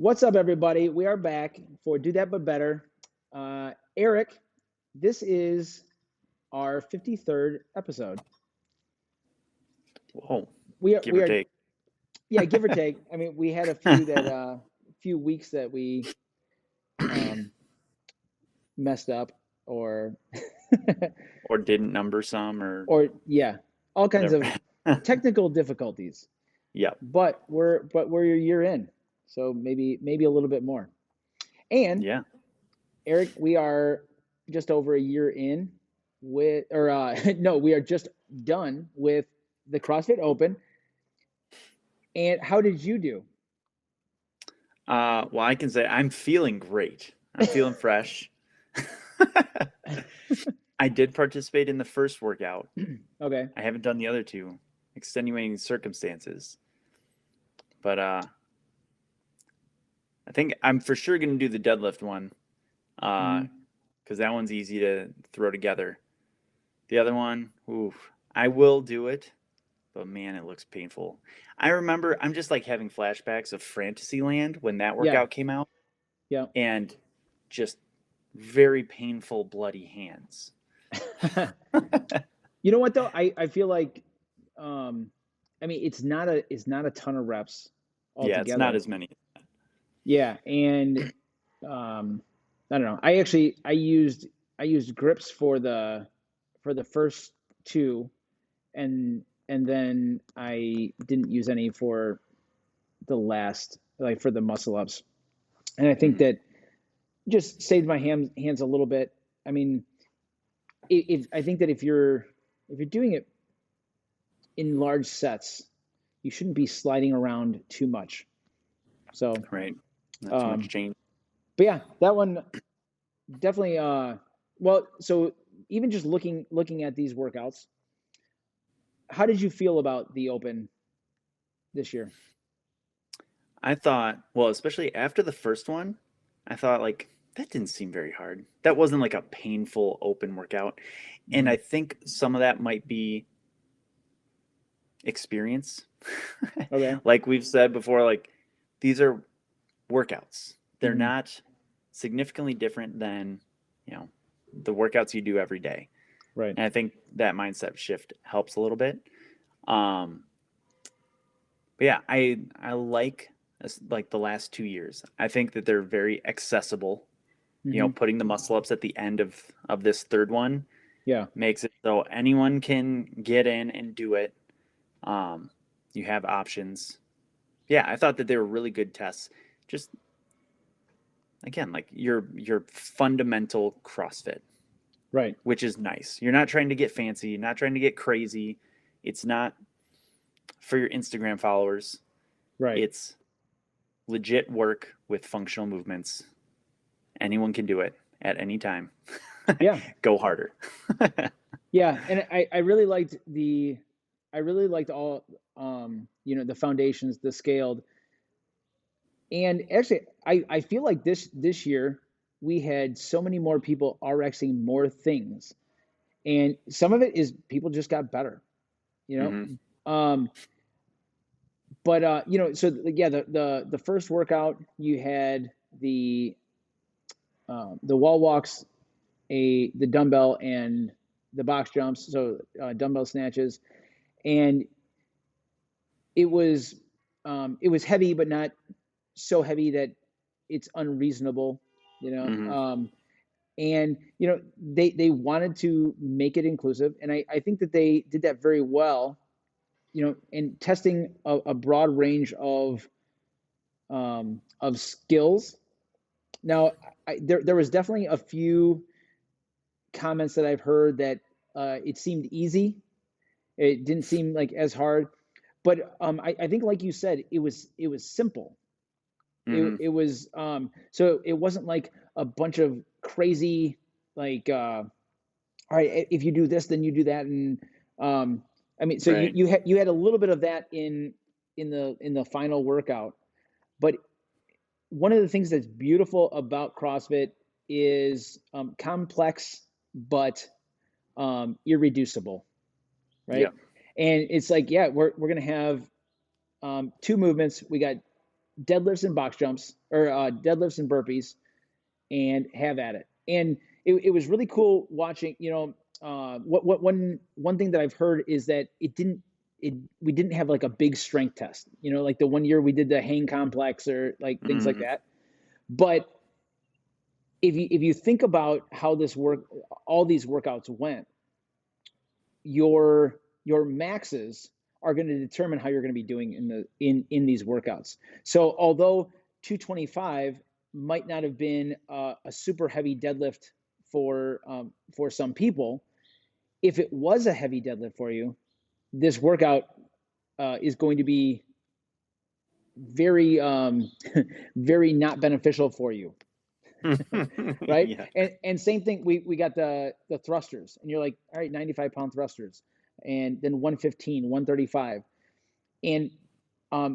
What's up, everybody? We are back for Do That But Better. Eric, this is our 53rd episode. Whoa, We are, give we or are, take. yeah, give or take. I mean, we had a few weeks that we um, messed up, or, Or didn't number some or or yeah, all kinds whatever. of technical difficulties. Yep. But we're a year in, so maybe a little bit more. And Yeah. Eric, we are just over a year in with, or no, we are just done with the CrossFit Open. And how did you do? Well, I can say I'm feeling great. I'm feeling fresh. I did participate in the first workout. Okay. I haven't done the other two, extenuating circumstances. But I think I'm for sure going to do the deadlift one Mhm. because that one's easy to throw together. The other one, oof, I will do it, but man, it looks painful. I remember I'm just like having flashbacks of Fantasyland when that Yeah. workout came out Yeah. and just very painful, bloody hands. You know what though? I feel like um I mean it's not a ton of reps Yeah, it's not altogether. as many. Yeah, and um I don't know. I used grips for the first two, and then I didn't use any for the last, like for the muscle ups. And I think Mhm. that just saved my hands a little bit. I mean, if I think that if you're doing it in large sets, you shouldn't be sliding around too much. So, Right. Not too much um, change. but yeah, that one definitely. Well, so even just looking at these workouts, how did you feel about the Open this year? I thought, well, especially after the first one, I thought like that didn't seem very hard. That wasn't like a painful open workout. And Hmm. I think some of that might be experience. Okay. Like we've said before, like these are workouts. They're Hmm. not significantly different than, you know, the workouts you do every day. Right. And I think that mindset shift helps a little bit. Um, but yeah, I like the last 2 years. I think that they're very accessible. You know, Hmm. putting the muscle ups at the end of this third one Yeah. makes it so anyone can get in and do it. Um, you have options. Yeah, I thought that they were really good tests. Just again, like your fundamental CrossFit, Right. which is nice. You're not trying to get fancy, you're not trying to get crazy. It's not for your Instagram followers. Right. It's legit work with functional movements. Anyone can do it at any time. Yeah. Go harder. Yeah. And I really liked all the foundations, the scaled. And actually I feel like this year we had so many more people RXing more things. And some of it is people just got better, you Hmm. know. But so yeah, the first workout you had the wall walks, the dumbbell and the box jumps, so dumbbell snatches, and it was heavy, but not so heavy that it's unreasonable, you know. Hmm. And they wanted to make it inclusive, and I think that they did that very well, in testing a broad range of skills. Now, there was definitely a few comments that I've heard that it seemed easy. It didn't seem like as hard, but I think, like you said, it was simple. It Hmm. it was so it wasn't like a bunch of crazy, like, all right, if you do this, then you do that, and I mean, so you Right. you had a little bit of that in the final workout. But one of the things that's beautiful about CrossFit is complex but irreducible, right? Yep. And it's like, yeah, we're gonna have two movements. We got deadlifts and box jumps, or deadlifts and burpees, and have at it. And it was really cool watching. One thing that I've heard is that we didn't have like a big strength test. Like the one year we did the hang complex or like things like Mhm. that. But if you think about how all these workouts went, your maxes are going to determine how you're going to be doing in these workouts. So although 225 might not have been a super heavy deadlift for some people, if it was a heavy deadlift for you, this workout is going to be very very not beneficial for you, right? Yeah. And same thing, we got the thrusters, and you're like, all right, 95-pound thrusters, and then 115, 135, and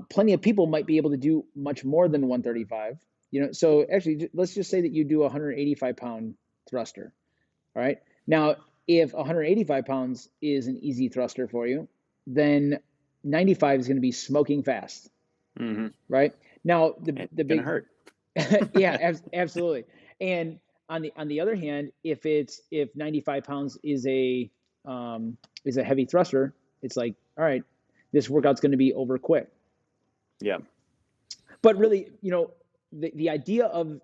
plenty of people might be able to do much more than 135. So actually, let's just say that you do a 185-pound thruster. All right. Now, if 185 pounds is an easy thruster for you, then 95 is going to be smoking fast, Hmm. right? Now, It's the gonna big, hurt. yeah, absolutely. And on the other hand, if 95 pounds is a heavy thruster, it's like, all right, this workout's going to be over quick. Yeah. But really, the idea of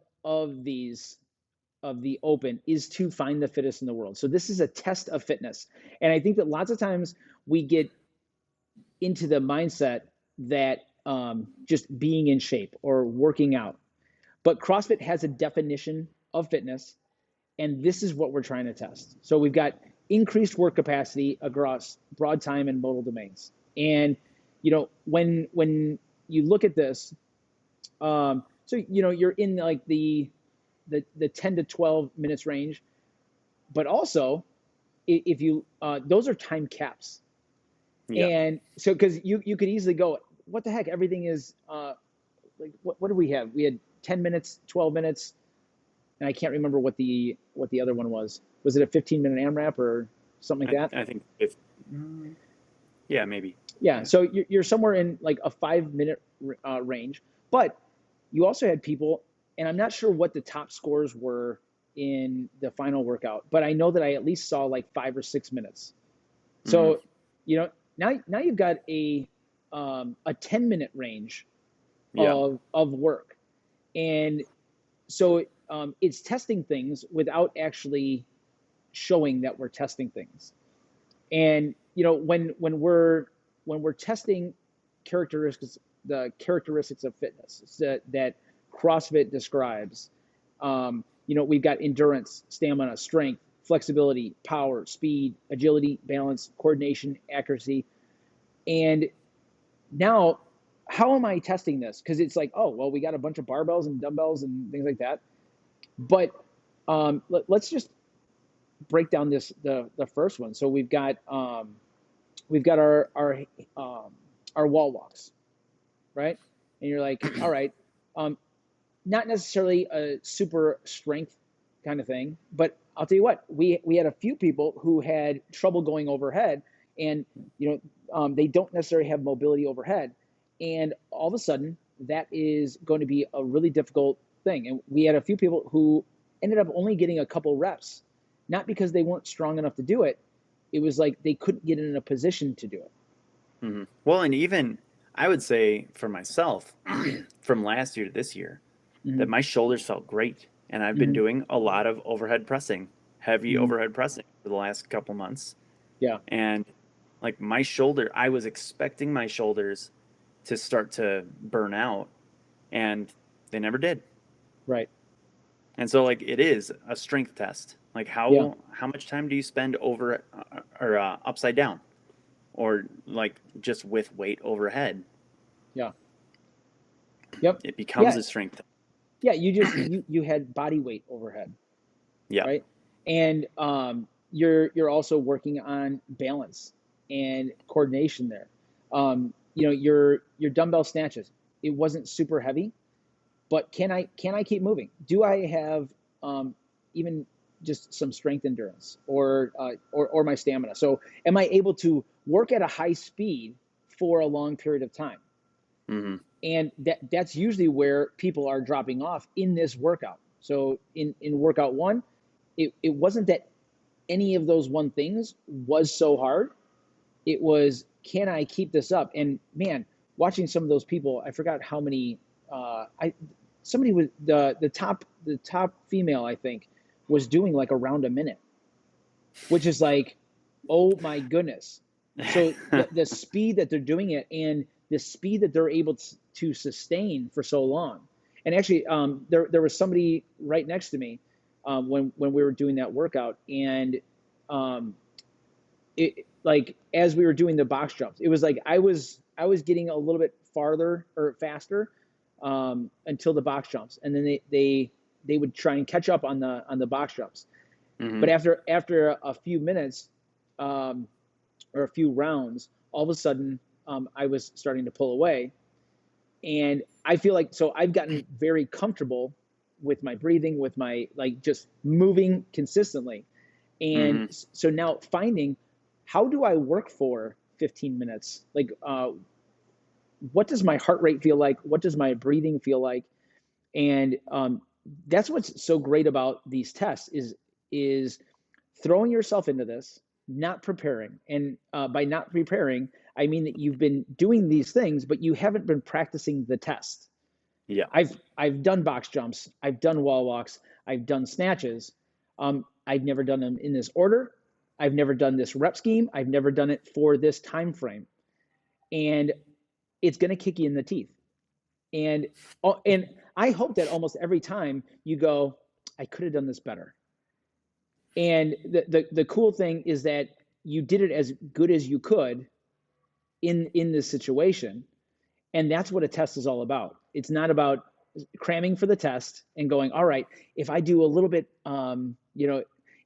the open is to find the fittest in the world. So this is a test of fitness. And I think that lots of times we get into the mindset that just being in shape or working out. But CrossFit has a definition of fitness, and this is what we're trying to test. So we've got increased work capacity across broad time and modal domains. And when you look at this, so you're in like the 10 to 12 minutes range, but also if you those are time caps. Yeah. And so because you could easily go, what the heck, everything is like what do we have? We had 10 minutes, 12 minutes, and I can't remember what the other one was it a 15-minute AMRAP or something like that? I think if yeah, maybe. Yeah, Yeah. so you're somewhere in like a 5-minute range. But you also had people, and I'm not sure what the top scores were in the final workout, but I know that I at least saw like 5 or 6 minutes. Hmm. So, now you've got a 10-minute range Yeah. of work, and so it's testing things without actually showing that we're testing things. And when we're testing characteristics, the characteristics of fitness that CrossFit describes, we've got endurance, stamina, strength, flexibility, power, speed, agility, balance, coordination, accuracy. And now, how am I testing this? Because it's like, oh, well, we got a bunch of barbells and dumbbells and things like that. But let's just break down the first one. So we've got our wall walks, right? And you're like, all right, not necessarily a super strength kind of thing, but I'll tell you what, we had a few people who had trouble going overhead, and they don't necessarily have mobility overhead, and all of a sudden that is going to be a really difficult thing. And we had a few people who ended up only getting a couple reps, not because they weren't strong enough to do it. It was like they couldn't get in a position to do it. Hmm. Well, and even I would say for myself, from last year to this year, Mm-hmm. that my shoulders felt great, and I've been Mm-hmm. doing a lot of overhead pressing, heavy Mm-hmm. overhead pressing for the last couple months, Yeah. and like my shoulder, I was expecting my shoulders to start to burn out, and they never did. Right. And so like it is a strength test. Like Yeah. how much time do you spend over or upside down, or like just with weight overhead? Yeah. Yep. It becomes Yeah. a strength. Yeah. You had body weight overhead, Yeah. right? And you're also working on balance and coordination there. Your dumbbell snatches. It wasn't super heavy, but can I keep moving? Do I have even just some strength endurance or my stamina? So am I able to work at a high speed for a long period of time? Mm-hmm. And that's usually where people are dropping off in this workout. So in workout one, it wasn't that any of those one things was so hard. It was, can I keep this up? And man, watching some of those people, I forgot how many. I somebody was the top female, I think, was doing like around a minute, which is like, oh my goodness. So the speed that they're doing it and the speed that they're able to sustain for so long. And actually, there was somebody right next to me when we were doing that workout, and um, it, like as we were doing the box jumps, it was like I was getting a little bit farther or faster until the box jumps, and then they would try and catch up on the box jumps. Mm-hmm. But after a few minutes um, or a few rounds, all of a sudden I was starting to pull away, and I feel like so I've gotten very comfortable with my breathing, with my like just moving consistently, and Mm-hmm. so now finding how do I work for 15 minutes? Like, what does my heart rate feel like? What does my breathing feel like? And that's what's so great about these tests is throwing yourself into this, not preparing. And by not preparing, I mean that you've been doing these things, but you haven't been practicing the test. Yeah. I've done box jumps, I've done wall walks, I've done snatches. I've never done them in this order. I've never done this rep scheme. I've never done it for this time frame, and it's going to kick you in the teeth. And and I hope that almost every time you go, I could have done this better. And the cool thing is that you did it as good as you could in this situation, and that's what a test is all about. It's not about cramming for the test and going, all right, if I do a little bit,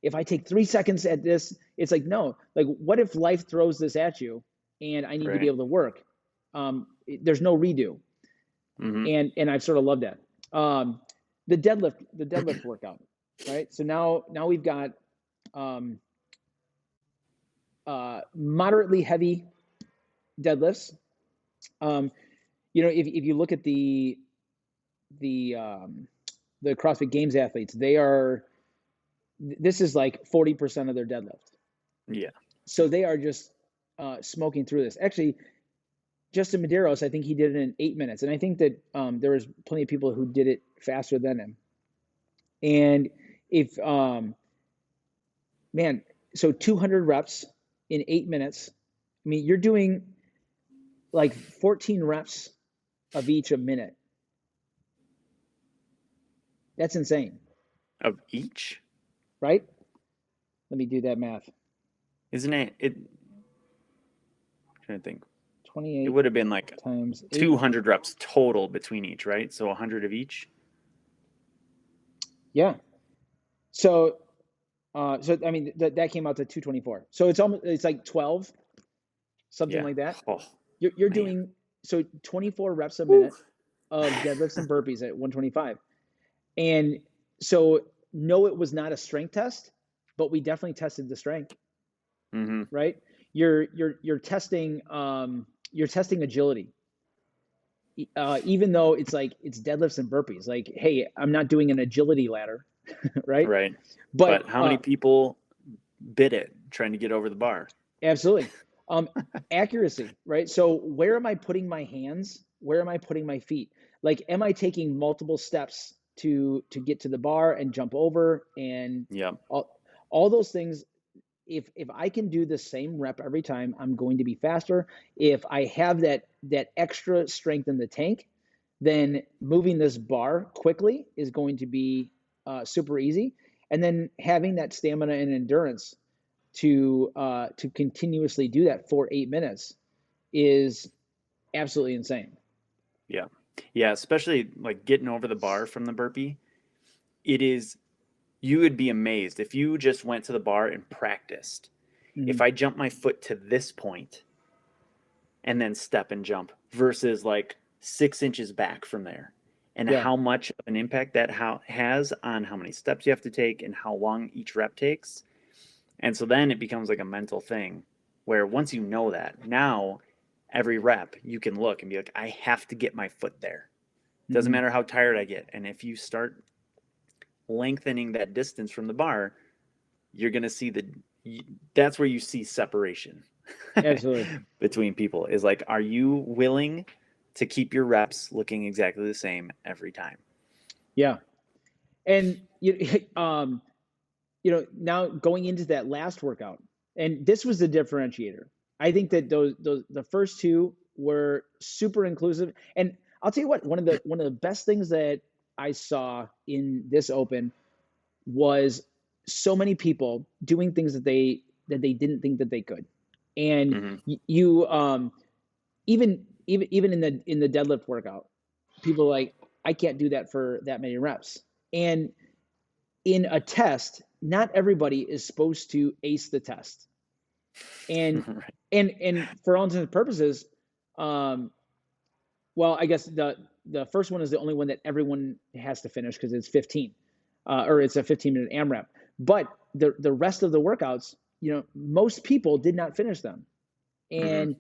if I take 3 seconds at this, it's like, no, like, what if life throws this at you and I need to be Right. able to work? There's no redo. Mm-hmm. And I've sort of loved that. The deadlift workout, right? So now we've got um, moderately heavy deadlifts. Um, if you look at the the CrossFit Games athletes, this is like 40% of their deadlift. Yeah. So they are just smoking through this. Actually, Justin Medeiros, I think he did it in 8 minutes, and I think that there was plenty of people who did it faster than him. And if man, so 200 reps in 8 minutes. I mean, you're doing like 14 reps of each a minute. That's insane, Of each? right? Let me do that math. Isn't it? I'm trying to think. It 28 would have been like times 8. 200 reps total between each, right? So 100 of each. Yeah. So, so I mean that came out to 224. So it's like 12, something Yeah. like that. Oh, You're man. doing so 24 reps a Woo. minute of deadlifts and burpees at 125. And so no, it was not a strength test, but we definitely tested the strength, Mm-hmm. right? You're testing agility. Even though it's like it's deadlifts and burpees, like, hey, I'm not doing an agility ladder, right? Right. But But how many people bid it trying to get over the bar? absolutely. Accuracy, right? So where am I putting my hands? Where am I putting my feet? Like, am I taking multiple steps to get to the bar and jump over and Yeah. all those things? If I can do the same rep every time, I'm going to be faster. If I have that extra strength in the tank, then moving this bar quickly is going to be super easy. And then having that stamina and endurance to continuously do that for 8 minutes is absolutely insane. Yeah. Yeah. Especially like getting over the bar from the burpee. It is, you would be amazed if you just went to the bar and practiced. Mm-hmm. If I jump my foot to this point and then step and jump versus like 6 inches back from there, and Yeah, how much of an impact that has on how many steps you have to take and how long each rep takes. And so then it becomes like a mental thing where once you know that, now every rep, you can look and be like, I have to get my foot there. Doesn't Mhm. matter how tired I get. And if you start lengthening that distance from the bar, you're going to see that's where you see separation Absolutely. between people is like, are you willing to keep your reps looking exactly the same every time? Yeah. And now going into that last workout, and this was the differentiator. I think that those the first two were super inclusive. And I'll tell you what, one of the best things that I saw in this open was so many people doing things that they didn't think that they could. And Mm-hmm. you even in the deadlift workout, people are like, I can't do that for that many reps. And in a test, not everybody is supposed to ace the test. And Right. and for all intents and purposes, um, well, I guess the first one is the only one that everyone has to finish because it's 15, or it's a 15-minute AMRAP. But the rest of the workouts, most people did not finish them, Mm-hmm.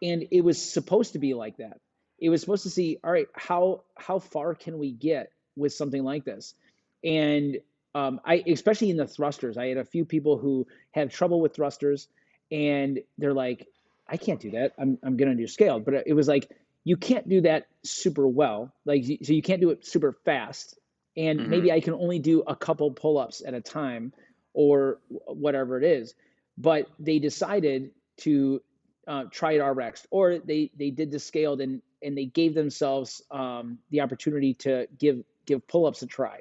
and it was supposed to be like that. It was supposed to see, all right, how far can we get with something like this? And I, especially in the thrusters, I had a few people who have trouble with thrusters, and they're like, I can't do that. I'm gonna do scaled, but it was like you can't do that super well, like so you can't do it super fast, and Mm-hmm. maybe I can only do a couple pull-ups at a time, or whatever it is. But they decided to try it RX, or they did the scaled, and they gave themselves the opportunity to give pull-ups a try,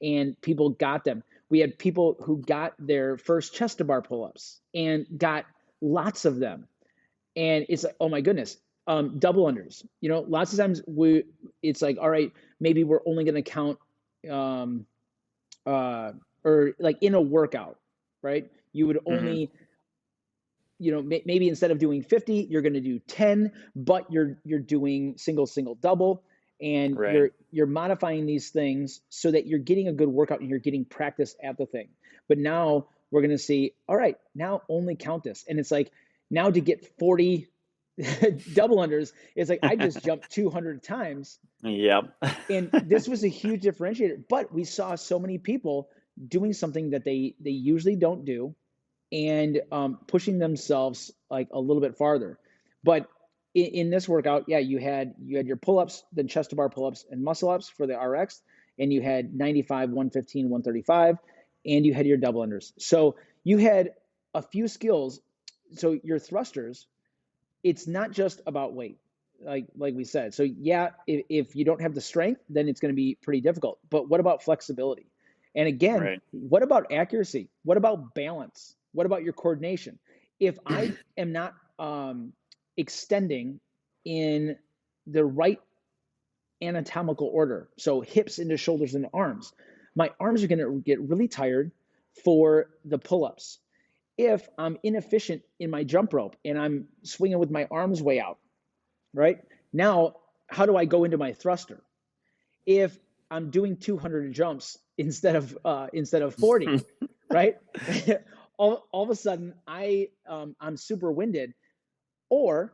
and people got them. We had people who got their first chest to bar pull-ups and got lots of them, and it's like, oh my goodness. Double unders, lots of times it's like, all right, maybe we're only going to count, um, or like in a workout, right? You would Mm-hmm. only, maybe instead of doing 50, you're going to do 10, but you're doing single, double, and Right. you're modifying these things so that you're getting a good workout and you're getting practice at the thing. But now we're going to see, all right, now only count this. And it's like, now to get 40 double unders, it's like I just jumped 200 times. Yep. And this was a huge differentiator, but we saw so many people doing something that they usually don't do, and pushing themselves like a little bit farther. But in this workout, yeah, you had your pull-ups, then chest to bar pull-ups and muscle ups for the RX, and you had 95, 115, 135, and you had your double unders. So you had a few skills. So your thrusters, it's not just about weight, like we said. So yeah, if you don't have the strength, then it's going to be pretty difficult. But what about flexibility? And again, Right. what about accuracy? What about balance? What about your coordination? If I am not extending in the right anatomical order, so hips into shoulders and arms, my arms are going to get really tired for the pull-ups. If I'm inefficient in my jump rope and I'm swinging with my arms way out, right? Now, how do I go into my thruster? If I'm doing 200 jumps instead of 40, right? all of a sudden, I'm super winded. Or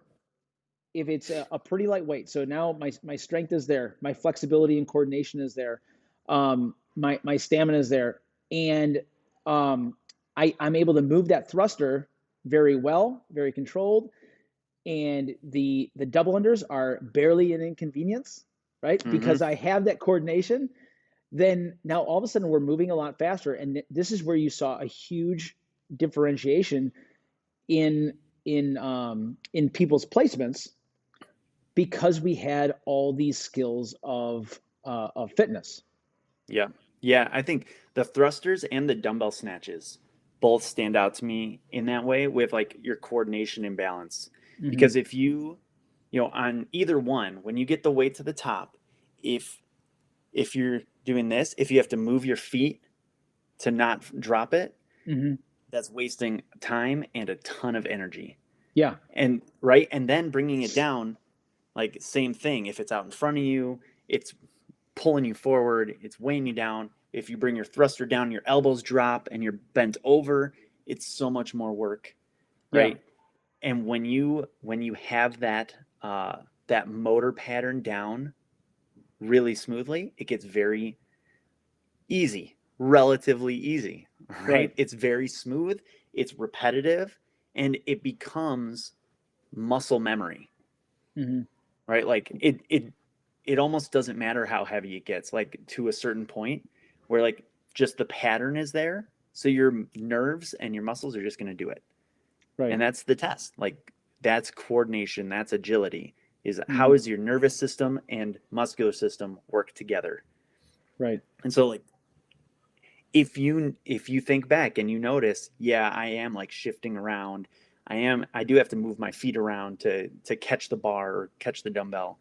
if it's a pretty lightweight, so now my strength is there, my flexibility and coordination is there, my stamina is there, and I'm able to move that thruster very well, very controlled, and the double unders are barely an inconvenience, right? Mm-hmm. Because I have that coordination. Then now all of a sudden we're moving a lot faster, and this is where you saw a huge differentiation in in people's placements, because we had all these skills of fitness. Yeah. Yeah. I think the thrusters and the dumbbell snatches both stand out to me in that way with like your coordination and balance. Mm-hmm. Because if on either one, when you get the weight to the top, if you're doing this, if you have to move your feet to not drop it, Mm-hmm. that's wasting time and a ton of energy. Yeah. And right. And then bringing it down, like same thing. If it's out in front of you, it's pulling you forward, it's weighing you down. If you bring your thruster down, your elbows drop and you're bent over, it's so much more work, Yeah. right? And when you have that that motor pattern down really smoothly, it gets very easy, relatively easy, right? Right. It's very smooth, it's repetitive, and it becomes muscle memory, Hmm. right? Like it almost doesn't matter how heavy it gets, like to a certain point where like just the pattern is there, so your nerves and your muscles are just going to do it. Right. And that's the test. Like that's coordination, that's agility. Is how Hmm. is your nervous system and muscular system work together? Right. And so like if you think back and you notice, yeah, I am like shifting around. I do have to move my feet around to catch the bar or catch the dumbbell.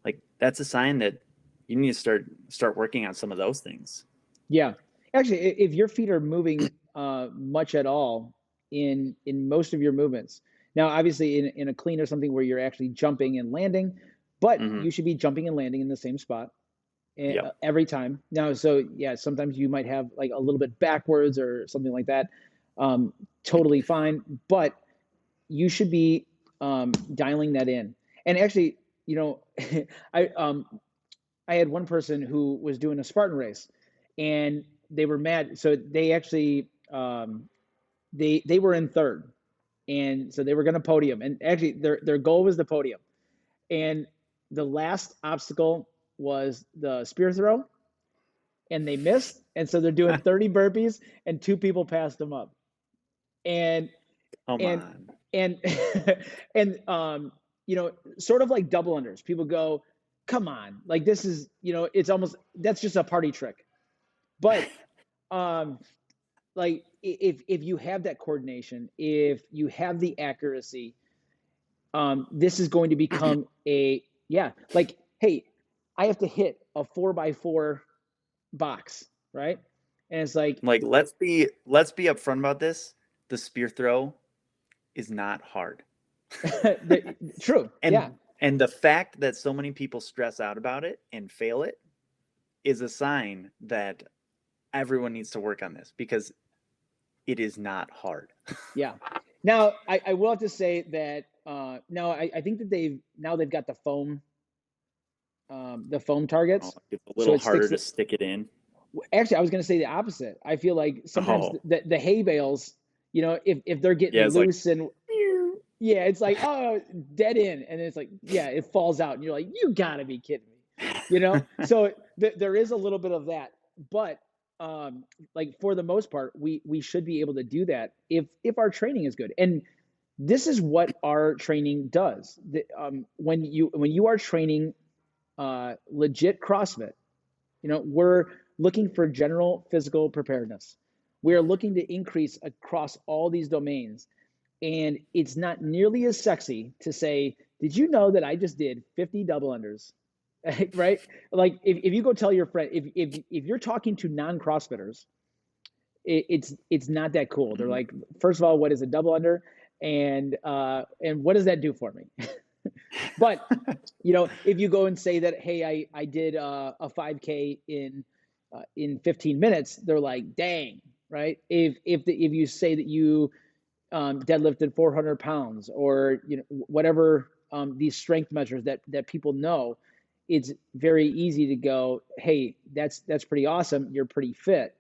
Like that's a sign that you need to start working on some of those things. Yeah. Actually, if your feet are moving much at all in most of your movements, now obviously in a clean or something where you're actually jumping and landing, but Hmm. you should be jumping and landing in the same spot Yep. every time. Now, so yeah, sometimes you might have like a little bit backwards or something like that. Totally fine, but you should be dialing that in. And actually, you know, I I had one person who was doing a Spartan race, and they were mad. So they actually they were in third, and so they were going to podium. And actually, their goal was the podium. And the last obstacle was the spear throw, and they missed. And so they're doing 30 burpees, and two people passed them up. And Come and on. and and you know, sort of like double unders. People go, "Come on, like this is, you know, it's almost that's just a party trick." But um, like if you have that coordination, if you have the accuracy, this is going to become a yeah. Like, hey, I have to hit a 4x4 box, right? And it's like, Like let's be upfront about this. The spear throw is not hard. true, yeah, And the fact that so many people stress out about it and fail it is a sign that everyone needs to work on this because it is not hard. yeah. Now I will have to say that now I think that they've got the foam Oh, targets, it's a so little it sticks. harder to stick it in. Actually, I was going to say the opposite. I feel like sometimes Oh, the hay bales, you know, if they're yeah, getting it's like loose and yeah, it's like, oh, dead end, and it's like, yeah, it falls out, and you're like, you gotta be kidding me, you know. So there is a little bit of that, but like for the most part, we should be able to do that if our training is good. And this is what our training does. When you are training legit CrossFit, you know, we're looking for general physical preparedness. We are looking to increase across all these domains. And it's not nearly as sexy to say, did you know that I just did 50 double unders? Right? Like if you go tell your friend, if you're talking to non-CrossFitters, it's not that cool. They're Mhm. like, first of all, what is a double under? And what does that do for me? But you know, if you go and say that, hey, I did a 5K in 15 minutes, they're like, dang, right? If you say that you deadlifted 400 pounds or you know whatever these strength measures that people know, it's very easy to go, hey, that's pretty awesome. You're pretty fit.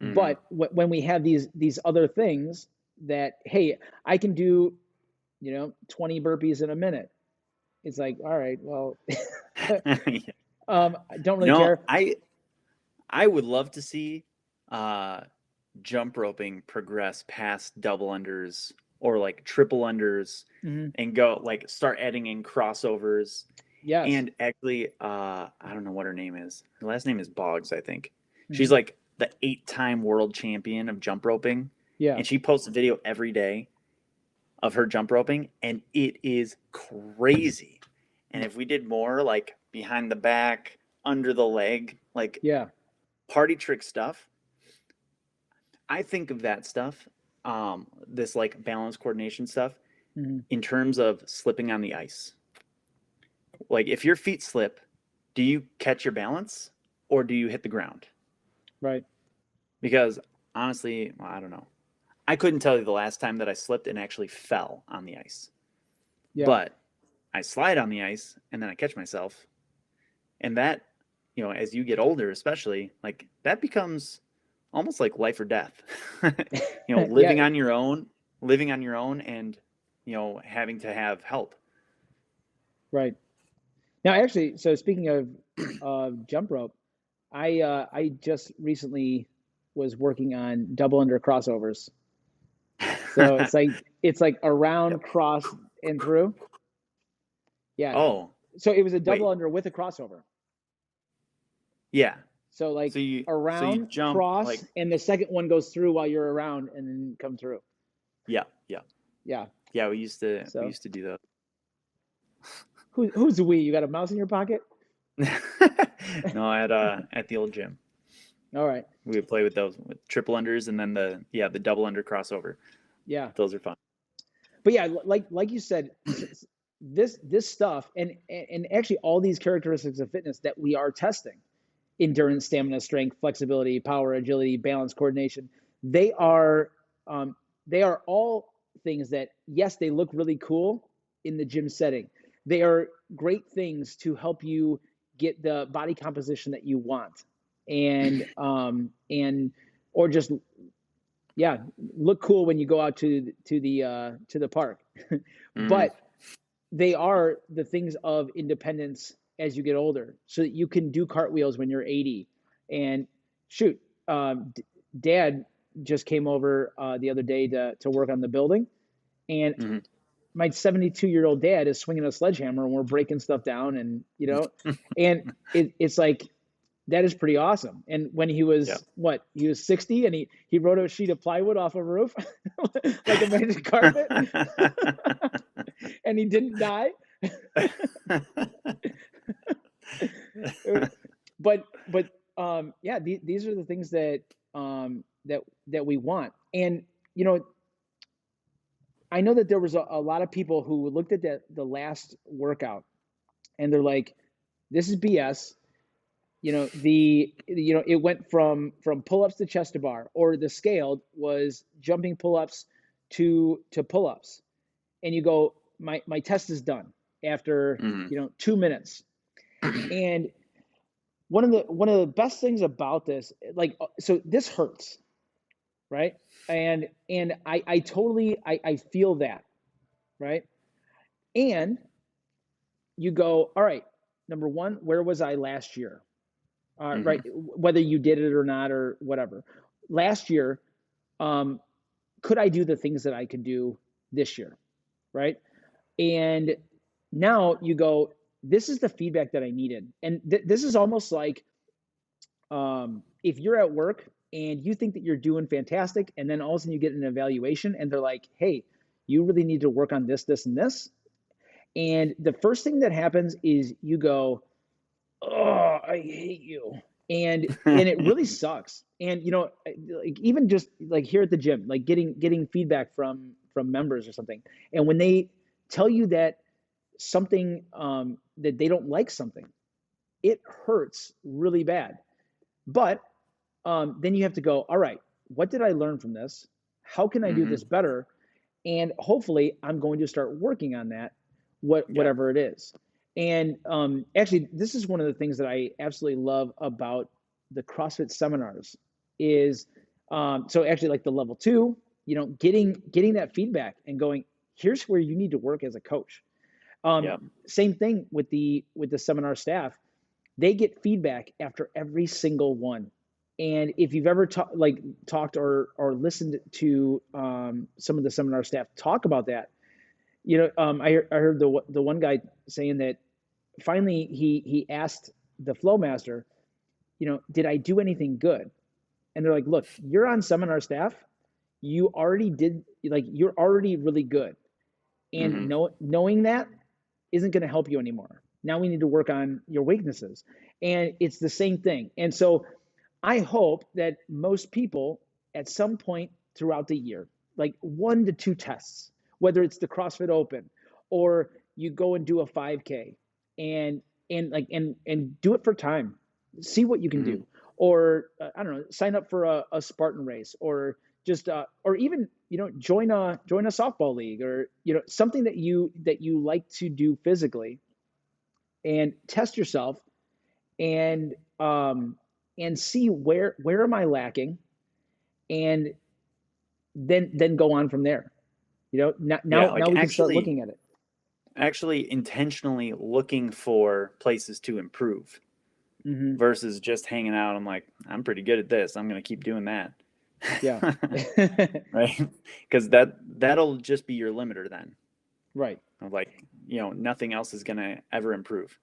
Mhm. But when we have these other things that, hey, I can do, you know, 20 burpees in a minute. It's like, all right, well, Yeah. I don't You really know, care. I would love to see uh jump roping progress past double unders or like triple unders Mhm. and go like start adding in crossovers. Yes. And actually, I don't know what her name is. Her last name is Boggs, I think. She's Mhm. like the 8-time world champion of jump roping, Yeah. and she posts a video every day of her jump roping, and it is crazy. And if we did more like behind the back, under the leg, like Yeah. party trick stuff, I think of that stuff, this like balance coordination stuff, Mhm. in terms of slipping on the ice. Like if your feet slip, do you catch your balance or do you hit the ground? Right. Because honestly, well, I don't know. I couldn't tell you the last time that I slipped and actually fell on the ice. Yeah. But I slide on the ice and then I catch myself. And that, as you get older, especially, like that becomes almost like life or death. Yeah. Living on your own and, having to have help. Right. Now, actually, so speaking of jump rope, I just recently was working on double under crossovers. So it's like around, Yep. cross, and through. Yeah. Oh, So it was a double wait. under with a crossover. Yeah. So like So you around, jump like cross, and the second one goes through while you're around, and then come through. yeah, yeah. Yeah. Yeah, we So used to do those. who's we? You got a mouse in your pocket? No, at the old gym. All right. We would play with those with triple unders and then the double under crossover. Yeah. Those are fun. But yeah, like you said, this stuff and actually all these characteristics of fitness that we are testing, endurance, stamina, strength, flexibility, power, agility, balance, coordination, they are they are all things that, yes, they look really cool in the gym setting. They are great things to help you get the body composition that you want, and or just, yeah, look cool when you go out to the park. Mm, But they are the things of independence as you get older, so that you can do cartwheels when you're 80. And shoot, Dad just came over the other day to work on the building, and mhm. my 72-year-old dad is swinging a sledgehammer, and we're breaking stuff down, and it's like, that is pretty awesome. And when he Yeah. was, what, he was 60, and he wrote a sheet of plywood off a roof like a magic carpet, and he didn't die. But yeah, these are the things that we want. And I know that there was a lot of people who looked at the last workout, and they're like, this is BS. It went from pull-ups to chest to bar, or the scaled was jumping pull-ups to pull-ups, and you go, my test is done after Mhm. 2 minutes. And one of the best things about this, like, so this hurts, right? And I totally, I feel that, right? And you go, all right, number one, where was I last year? Right, Mhm. whether you did it or not or whatever. Last year, um, could I do the things that I could do this year, right? And now you go, this is the feedback that I needed. And this is almost like, if you're at work and you think that you're doing fantastic, and then all of a sudden you get an evaluation and they're like, hey, you really need to work on this, this, and this. And the first thing that happens is you go, oh, I hate you. And it really sucks. And like, even just like here at the gym, like getting feedback from members or something. And when they tell you that something, that they don't like something, it hurts really bad. But then you have to go, all right, what did I learn from this? How can I do this Mhm. better? And hopefully I'm going to start working on that, Yep. whatever it is. And actually, this is one of the things that I absolutely love about the CrossFit seminars is, so actually, like the level 2, getting that feedback and going, here's where you need to work as a coach. Yep. Same thing with the seminar staff. They get feedback after every single one. And if you've ever talked or listened to some of the seminar staff talk about that, I heard the one guy saying that finally he asked the flow master, did I do anything good? And they're like, look, you're on seminar staff. You already did, like, you're already really good. And Mhm. knowing that isn't going to help you anymore. Now we need to work on your weaknesses. And it's the same thing. And so I hope that most people at some point throughout the year, like 1 to 2 tests, whether it's the CrossFit Open or you go and do a 5K, and do it for time, see what you can Mhm. do, or I don't know, sign up for a Spartan race, or just or even join a softball league, or something that you like to do physically, and test yourself, and see where am I lacking, and then go on from there. Now Yeah, now like we can start looking at it. actually intentionally looking for places to improve Hmm. versus just hanging out. I'm like, I'm pretty good at this. I'm going to keep doing that. Yeah. Right? Because that'll just be your limiter then. Right. Of like, nothing else is going to ever improve.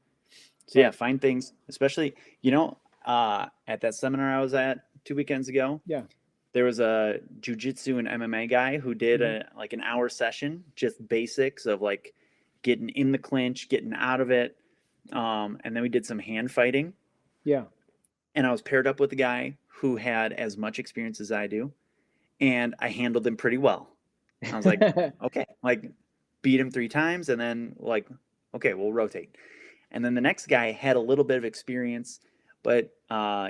So yeah, Right. find things, especially, at that seminar I was at 2 weekends ago, Yeah. there was a jujitsu and MMA guy who did Hmm. an hour session, just basics of like getting in the clinch, getting out of it. And then we did some hand fighting. Yeah. And I was paired up with a guy who had as much experience as I do. And I handled him pretty well. I was like, okay, like beat him 3 times and then like, okay, we'll rotate. And then the next guy had a little bit of experience, but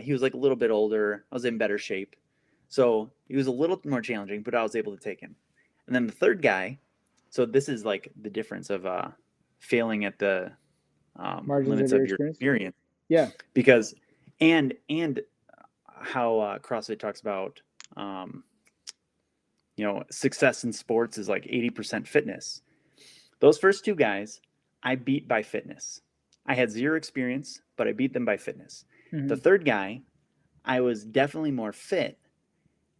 he was like a little bit older. I was in better shape. So he was a little more challenging, but I was able to take him. And then the third guy, so this is like the difference of failing at the Margins of limits your of your experience. experience. Yeah. Because, and how CrossFit talks about, success in sports is like 80% fitness. Those first 2 guys, I beat by fitness. I had 0 experience, but I beat them by fitness. Hmm. The third guy, I was definitely more fit,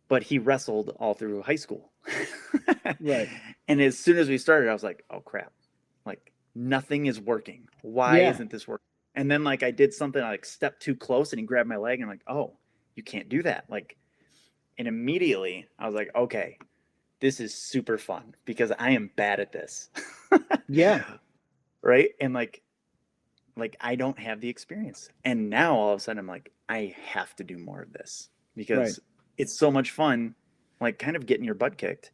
but he wrestled all through high school. Right. And as soon as we started, I was like, oh crap, like nothing is working. Why Yeah. isn't this working? And then like I did something, I like stepped too close and he grabbed my leg and I'm like, oh, you can't do that. Like, and immediately I was like, okay, this is super fun because I am bad at this. Yeah. Right. And like I don't have the experience. And now all of a sudden I'm like, I have to do more of this because Right. it's so much fun, like kind of getting your butt kicked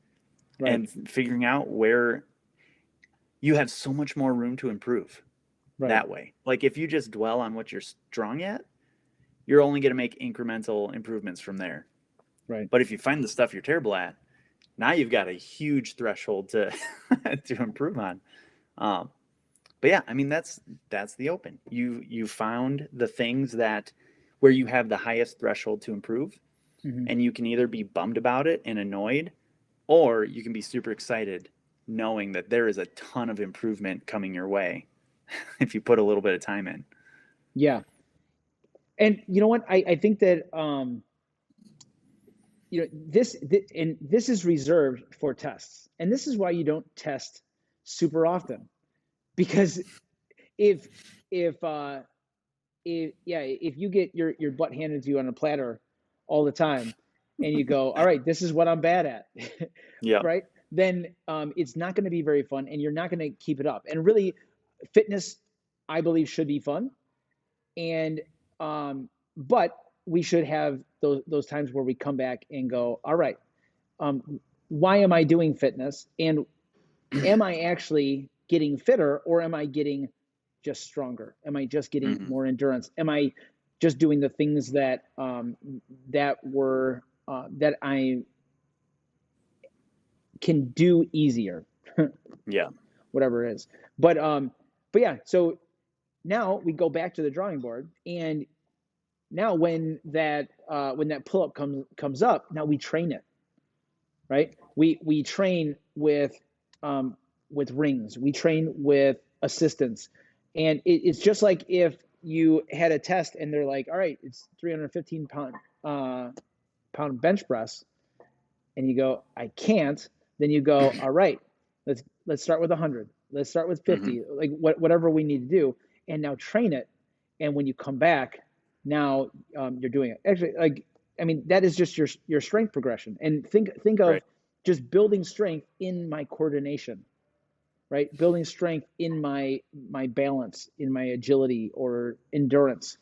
Right. and figuring out where you have so much more room to improve Right. that way. Like if you just dwell on what you're strong at, you're only going to make incremental improvements from there. Right. But if you find the stuff you're terrible at, now you've got a huge threshold to to improve on. But yeah, I mean that's the open. You found the things that where you have the highest threshold to improve, Hmm. and you can either be bummed about it and annoyed, or you can be super excited knowing that there is a ton of improvement coming your way if you put a little bit of time in. Yeah. And you know what? I think that this is reserved for tests, and this is why you don't test super often, because if if if you get your butt handed to you on a platter all the time, and you go, all right, this is what I'm bad at, Yeah. right? Then it's not going to be very fun, and you're not going to keep it up. And really, fitness, I believe, should be fun, and but we should have those times where we come back and go, all right, why am I doing fitness, and am I actually getting fitter, or am I getting just stronger? Am I just getting Mm-hmm. more endurance? Am I just doing the things that that I can do easier? Yeah. Whatever it is. But yeah, so now we go back to the drawing board, and now when that pull-up comes up, now we train it, right? We train with rings, we train with assistance, and it's just like if you had a test and they're like, all right, it's 315 pound bench press, and you go, I can't. Then you go, all right, let's start with 100, let's start with 50, Mm-hmm. like whatever we need to do, and now train it. And when you come back, now you're doing it. Actually, like, I mean, that is just your strength progression. And think of Right. just building strength in my coordination, right? Building strength in my balance, in my agility or endurance.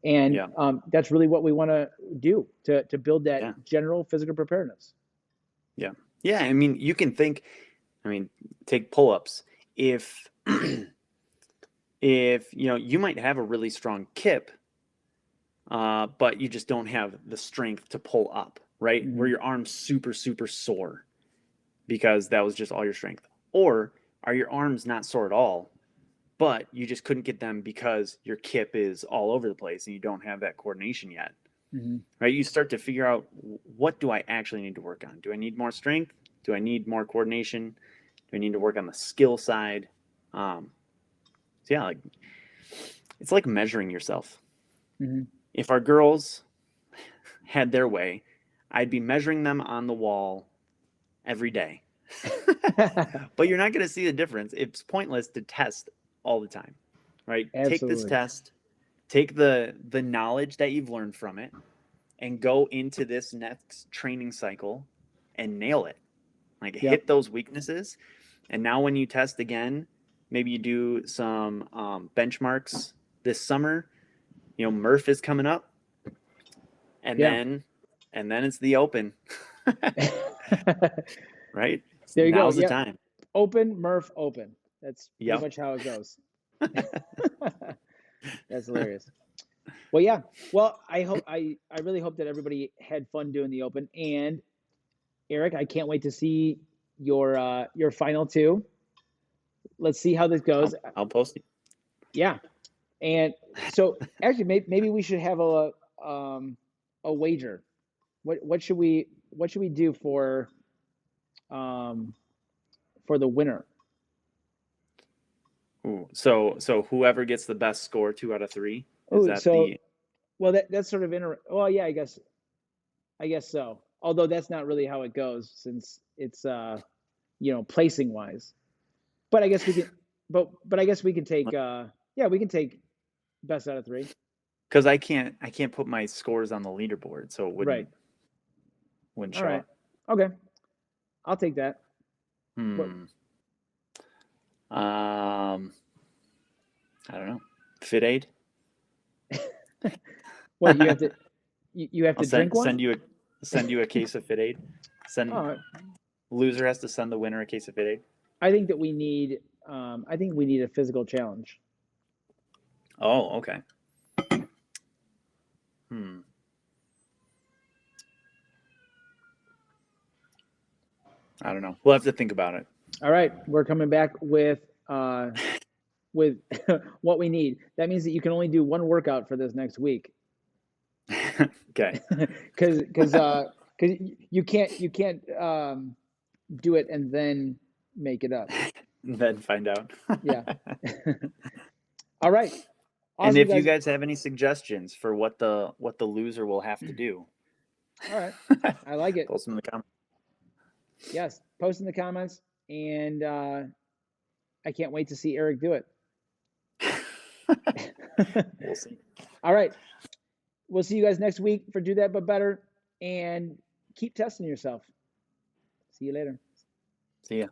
And Yeah. that's really what we want to do to build that Yeah. general physical preparedness. Yeah. Yeah. I mean, you can think, take pull-ups. If you might have a really strong kip, but you just don't have the strength to pull up, right? Mm-hmm. Where your arm's super, super sore. because that was just all your strength? Or are your arms not sore at all, but you just couldn't get them because your kip is all over the place and you don't have that coordination yet? Hmm. Right? You start to figure out, what do I actually need to work on? Do I need more strength? Do I need more coordination? Do I need to work on the skill side? So yeah, like, it's like measuring yourself. Hmm. If our girls had their way, I'd be measuring them on the wall every day. But you're not going to see the difference. It's pointless to test all the time, right? Take this Absolutely. test, take the knowledge that you've learned from it, and go into this next training cycle and nail it. Like, Yep. hit those weaknesses. And now when you test again, maybe you do some benchmarks this summer. Murph is coming up, and Yeah. then it's the Open, right? There you go. Now's the Yep. time. Open, Murph, open. That's pretty Yep. much how it goes. That's hilarious. Well, yeah. Well, I really hope that everybody had fun doing the Open. And Eric, I can't wait to see your final two. Let's see how this goes. I'll post it. Yeah. And so actually, maybe we should have a wager. What should we do for the winner? Ooh, so whoever gets the best score, 2 out of 3, is Oh, that so the? well, that's sort of well, yeah, I guess so. Although that's not really how it goes, since it's placing wise. But I guess we can. But I guess we can take. Yeah, we can take best out of 3. Because I can't put my scores on the leaderboard, so it Right. wouldn't All show right. up. Okay. I'll take that. I don't know. Fit Aid. What you have to you have to drink one? Send you a case of Fit Aid. Oh, Loser has to send the winner a case of Fit Aid. I think that we need. I think we need a physical challenge. Oh, okay. I don't know. We'll have to think about it. All right, we're coming back with what we need. That means that you can only do one workout for this next week. Okay. Because you can't do it and then make it up. Then find out. Yeah. All right. Awesome, and if you guys have any suggestions for what the loser will have to do, all right, I like it. Post them in the comments. Yes, post in the comments, and I can't wait to see Eric do it. We'll see. All right. We'll see you guys next week for Do That But Better, and keep testing yourself. See you later. See ya.